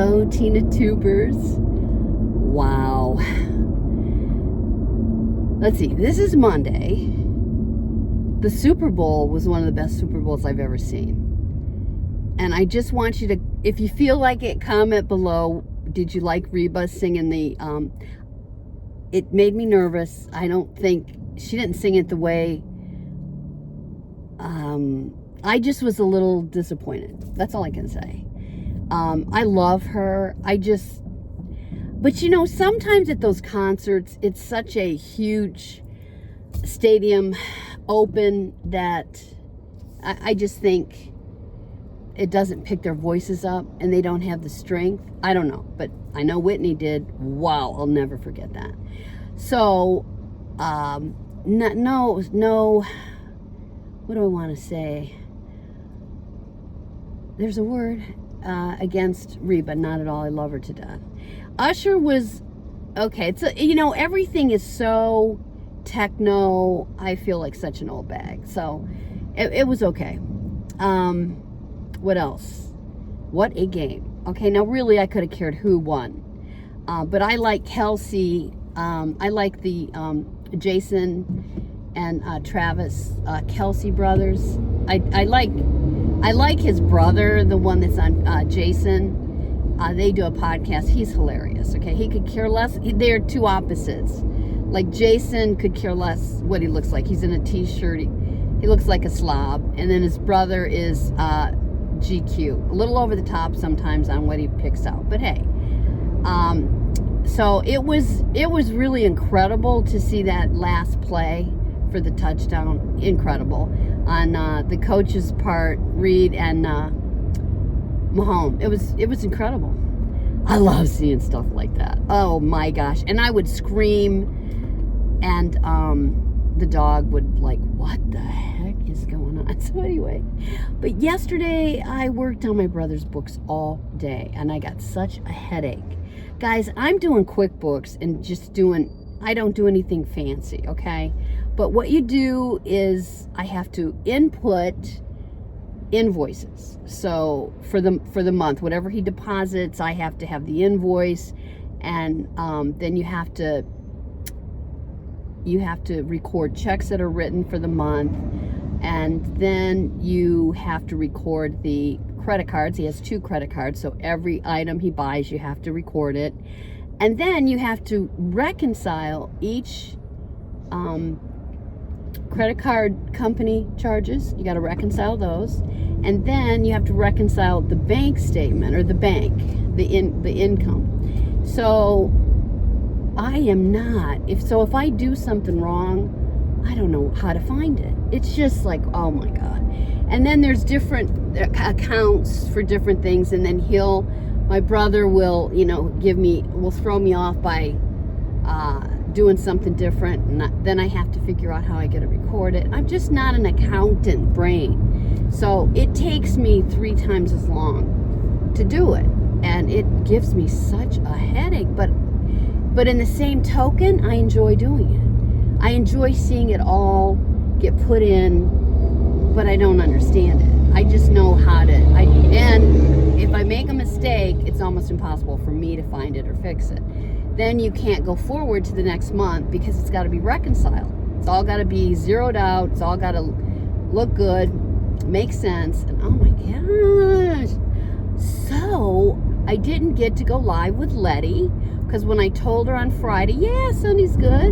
Hello, Tina Tubers. Wow. Let's see, this is Monday. The Super Bowl was one of the best Super Bowls I've ever seen. And I just want you to, if you feel like it, comment below. Did you like Reba singing the, it made me nervous. I don't think, she didn't sing it the way, I just was a little disappointed. That's all I can say. I love her. But you know, sometimes at those concerts, it's such a huge stadium open that I just think it doesn't pick their voices up and they don't have the strength. I don't know, but I know Whitney did. Wow, I'll never forget that. So, no, what do I want to say? There's a word against Reba, not at all. I love her to death. Usher was okay. It's you know, everything is so techno. I feel like such an old bag. So it was okay. What else? What a game. Okay, now really I could have cared who won. But I like Kelsey. I like the Jason and Travis Kelsey brothers. I like his brother, the one that's on Jason. They do a podcast. He's hilarious. Okay, he could care less. They're two opposites. Like Jason could care less what he looks like. He's in a t-shirt. He looks like a slob. And then his brother is GQ, a little over the top sometimes on what he picks out. But hey, so it was really incredible to see that last play for the touchdown. Incredible on the coach's part, Reed and Mahomes. It was incredible. I love seeing stuff like that. Oh my gosh. And I would scream, and the dog would like, what the heck is going on? So anyway, but yesterday I worked on my brother's books all day and I got such a headache. Guys, I'm doing QuickBooks and I don't do anything fancy, okay? But what you do is I have to input invoices. So for the month, whatever he deposits, I have to have the invoice, and then you have to record checks that are written for the month, and then you have to record the credit cards. He has 2 credit cards, so every item he buys you have to record it, and then you have to reconcile each credit card company charges. You got to reconcile those, and then you have to reconcile the bank statement, or the income. So I am not, if I do something wrong, I don't know how to find it. It's just like, oh my God. And then there's different accounts for different things, and then my brother will, will throw me off by doing something different, and then I have to figure out how I get to record it. I'm just not an accountant brain. So it takes me 3 times as long to do it, and it gives me such a headache. But in the same token, I enjoy doing it. I enjoy seeing it all get put in, but I don't understand it. I just know how to, and if I make a mistake, it's almost impossible for me to find it or fix it. Then you can't go forward to the next month because it's got to be reconciled. It's all got to be zeroed out. It's all got to look good, make sense. And oh my gosh. So I didn't get to go live with Letty because when I told her on Friday, yeah, Sunday's good,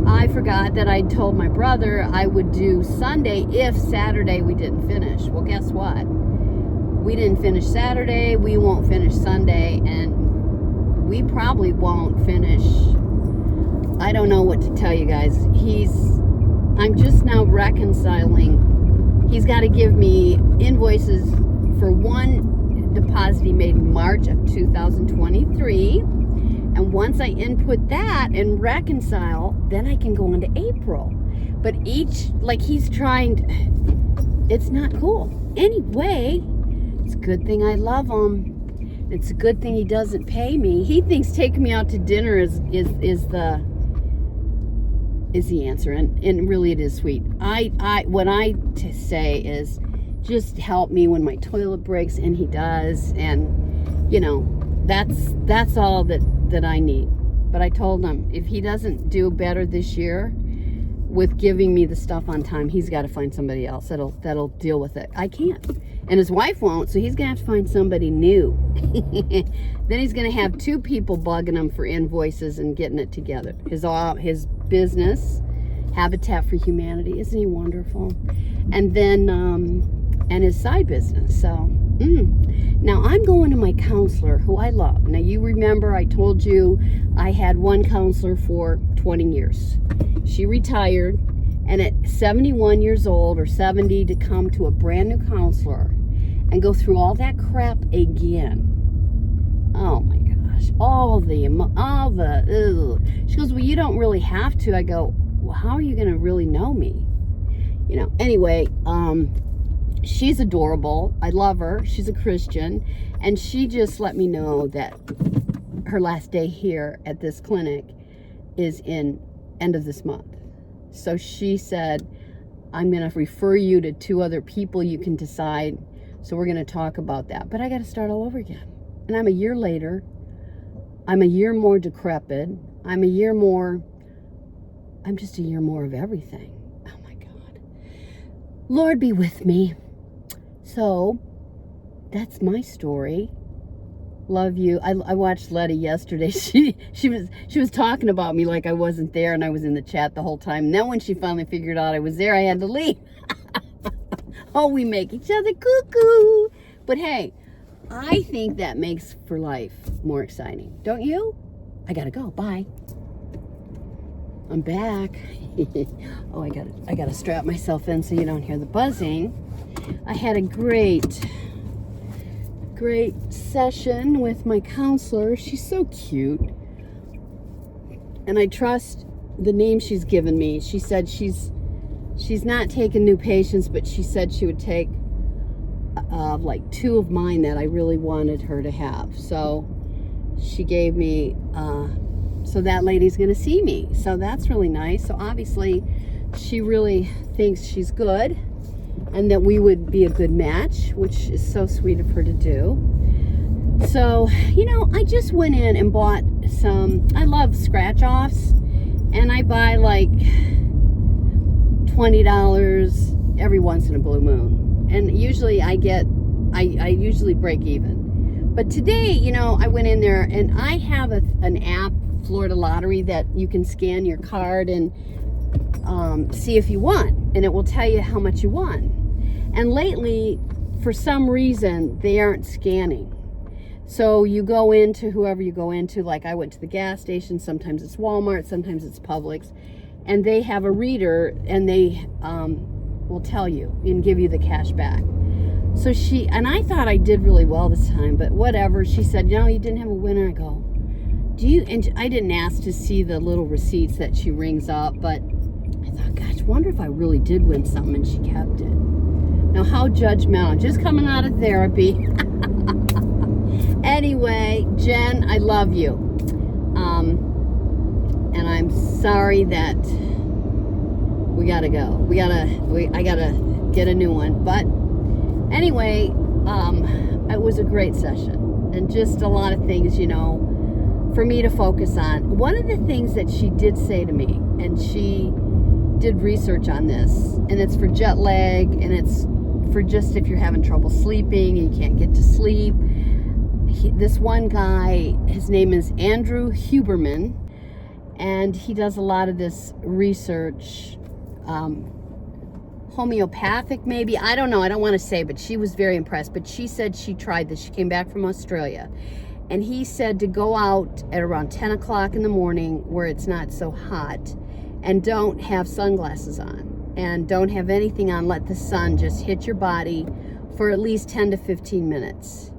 I forgot that I told my brother I would do Sunday if Saturday we didn't finish. Well, guess what? We didn't finish Saturday. We won't finish Sunday, and we probably won't finish. I don't know what to tell you guys. I'm just now reconciling. He's got to give me invoices for one deposit he made in March of 2023. And once I input that and reconcile, then I can go into April. But he's trying to, it's not cool. Anyway, it's a good thing I love him. It's a good thing he doesn't pay me. He thinks taking me out to dinner is the answer, and really it is sweet. What I say is just help me when my toilet breaks, and he does, and you know, that's all that I need. But I told him if he doesn't do better this year with giving me the stuff on time, he's got to find somebody else that'll deal with it. I can't. And his wife won't, so he's going to have to find somebody new. Then he's going to have 2 people bugging him for invoices and getting it together. His business, Habitat for Humanity, isn't he wonderful? And then, and his side business. So, now I'm going to my counselor, who I love. Now, you remember I told you I had one counselor for 20 years. She retired, and at 71 years old or 70 to come to a brand new counselor and go through all that crap again. Oh my gosh, all the, she goes, well, you don't really have to. I go, well, how are you going to really know me? You know, anyway, she's adorable. I love her. She's a Christian. And she just let me know that her last day here at this clinic is in end of this month. So she said, I'm going to refer you to 2 other people. You can decide. So we're going to talk about that. But I got to start all over again. And I'm a year later. I'm a year more decrepit. I'm just a year more of everything. Oh my God. Lord be with me. So that's my story. Love you. I watched Letty yesterday. She was talking about me like I wasn't there, and I was in the chat the whole time. And then when she finally figured out I was there, I had to leave. Oh, we make each other cuckoo. But hey, I think that makes for life more exciting. Don't you? I gotta go. Bye. I'm back. Oh, I gotta strap myself in so you don't hear the buzzing. I had a great session with my counselor. She's so cute. And I trust the name she's given me. She said she's not taking new patients, but she said she would take like 2 of mine that I really wanted her to have. So she gave me, so that lady's going to see me. So that's really nice. So obviously she really thinks she's good and that we would be a good match, which is so sweet of her to do. So, you know, I just went in and bought some, I love scratch offs, and I buy like $20 every once in a blue moon. And usually I usually break even. But today, you know, I went in there and I have an app, Florida Lottery, that you can scan your card and see if you won, and it will tell you how much you won. And lately, for some reason, they aren't scanning. So you go into whoever you go into, like I went to the gas station, sometimes it's Walmart, sometimes it's Publix, and they have a reader, and they will tell you and give you the cash back. So and I thought I did really well this time, but whatever. She said, you know, you didn't have a winner. I go, and I didn't ask to see the little receipts that she rings up, but I thought, gosh, wonder if I really did win something, and she kept it. Now, how judgmental. Just coming out of therapy. Anyway, Jen, I love you. And I'm sorry that we gotta go. I gotta get a new one. But anyway, it was a great session. And just a lot of things, you know, for me to focus on. One of the things that she did say to me, and she did research on this, and it's for jet lag, and it's for just if you're having trouble sleeping and you can't get to sleep. This one guy, his name is Andrew Huberman, and he does a lot of this research, homeopathic maybe, I don't know, I don't want to say, but she was very impressed. But she said she tried this. She came back from Australia, and he said to go out at around 10 o'clock in the morning where it's not so hot, and don't have sunglasses on, and don't have anything on. Let the sun just hit your body for at least 10 to 15 minutes.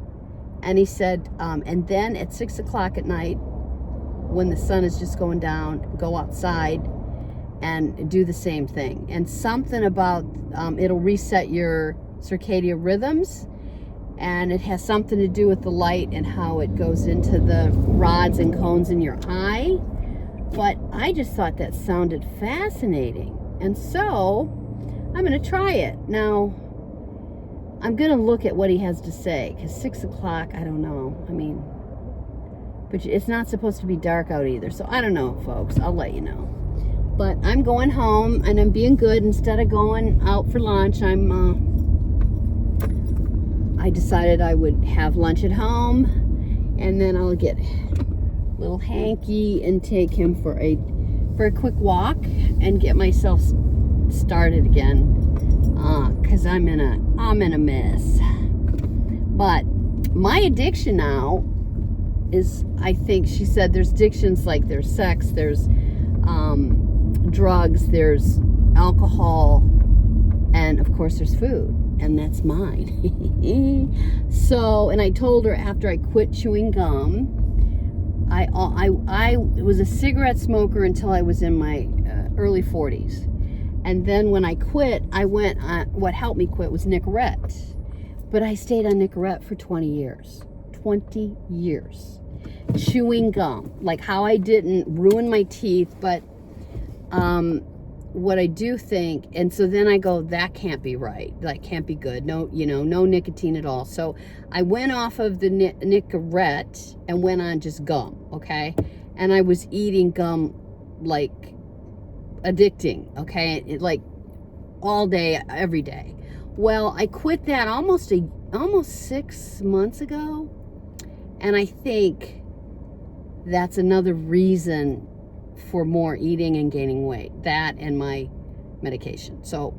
And he said, and then at 6 o'clock at night, when the sun is just going down, go outside and do the same thing. And something about, it'll reset your circadian rhythms, and it has something to do with the light and how it goes into the rods and cones in your eye. But I just thought that sounded fascinating. And so I'm going to try it. Now, I'm going to look at what he has to say, because 6 o'clock, I don't know. I mean, but it's not supposed to be dark out either. So I don't know, folks. I'll let you know. But I'm going home, and I'm being good. Instead of going out for lunch, I decided I would have lunch at home, and then I'll get little Hanky and take him for a quick walk and get myself started again, because I'm in a mess. But my addiction now is, I think she said, there's addictions like there's sex, there's drugs, there's alcohol, and of course there's food, and that's mine. So, and I told her after I quit chewing gum, I was a cigarette smoker until I was in my early 40s. And then when I quit, I went on, what helped me quit was Nicorette. But I stayed on Nicorette for 20 years. 20 years. Chewing gum. Like how I didn't ruin my teeth, but what I do think, and so then I go, that can't be right. That can't be good. No, no nicotine at all. So I went off of the Nicorette and went on just gum, okay? And I was eating gum like addicting, okay? Like all day, every day. Well, I quit that almost 6 months ago, and I think that's another reason for more eating and gaining weight. That and my medication. So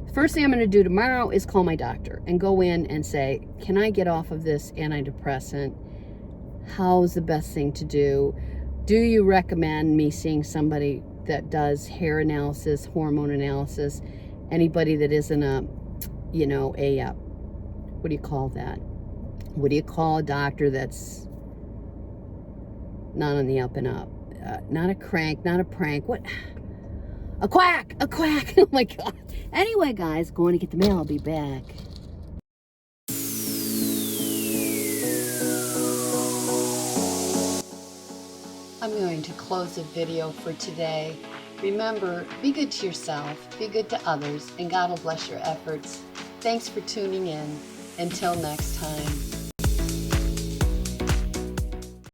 the first thing I'm going to do tomorrow is call my doctor and go in and say, can I get off of this antidepressant? How's the best thing to do? Do you recommend me seeing somebody that does hair analysis, hormone analysis, anybody that isn't what do you call that? What do you call a doctor that's not on the up and up? Not a crank, not a prank. What? A quack! A quack! Oh my God. Anyway, guys, going to get the mail. I'll be back. I'm going to close the video for today. Remember, be good to yourself, be good to others, and God will bless your efforts. Thanks for tuning in. Until next time.